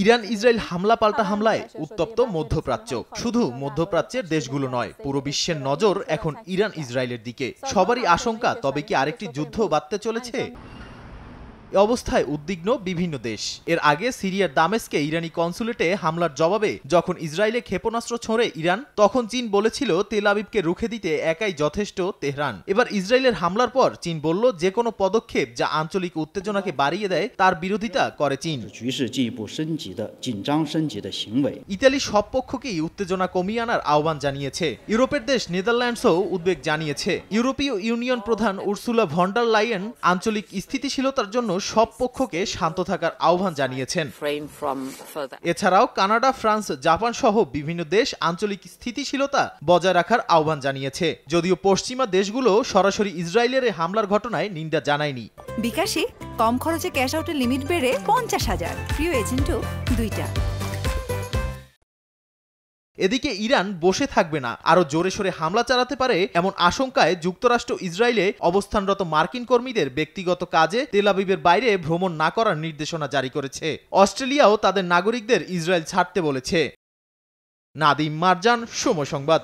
Iran Israel হামলা পাল্টা হামলায় উত্তপ্ত মধ্যপ্রাচ্য। শুধু মধ্যপ্রাচ্যের দেশগুলো নয়, পুরো বিশ্বের নজর এখন ইরান ইসরায়েলের দিকে। সবারই আশঙ্কা, তবে কি আরেকটি যুদ্ধ বাঁধতে চলেছে? এ অবস্থায় উদ্বিগ্ন বিভিন্ন দেশ। এর আগে সিরিয়ার দামেস্কে ইরানি কনসুলেটে হামলার জবাবে যখন ইসরায়েলে ক্ষেপণাস্ত্র ছোঁড়ে ইরান, তখন চীন বলেছিল তেল আবিবকে রুখে দিতে একাই যথেষ্ট তেহরান। এবার ইসরায়েলের হামলার পর চীন বলল, যে কোনো পদক্ষেপ যা আঞ্চলিক উত্তেজনাকে বাড়িয়ে দেয় তার বিরোধিতা করে চীন। ইতালি সব পক্ষকেই উত্তেজনা কমিয়ে আনার আহ্বান জানিয়েছে। ইউরোপের দেশ নেদারল্যান্ডসও উদ্বেগ জানিয়েছে। ইউরোপীয় ইউনিয়ন প্রধান উর্সুলা ভন ডার লাইয়েন আঞ্চলিক স্থিতিশীলতার জন্য সব পক্ষকে শান্ত থাকার আহ্বান জানিয়েছেন। এছাড়াও কানাডা, ফ্রান্স, জাপান সহ বিভিন্ন দেশ আঞ্চলিক স্থিতিশীলতা বজায় রাখার আহ্বান জানিয়েছে। যদিও পশ্চিমা দেশগুলো সরাসরি ইসরায়েলের হামলার ঘটনায় নিন্দা জানায়নি। বিকাশে কম খরচে ক্যাশ আউটের লিমিট বেড়ে 50,000, প্রিয় এজেন্টও 2টা। এদিকে ইরান বসে থাকবে না, আরো জোরে সোরে হামলা চালাতে পারে এমন আশঙ্কায় যুক্তরাষ্ট্র ইসরায়েলে অবস্থানরত মার্কিন কর্মীদের ব্যক্তিগত কাজে তেল আবিবের বাইরে ভ্রমণ না করার নির্দেশনা জারি করেছে। অস্ট্রেলিয়াও তাদের নাগরিকদের ইসরায়েল ছাড়তে বলেছে। নাদিম মারজান, সময় সংবাদ।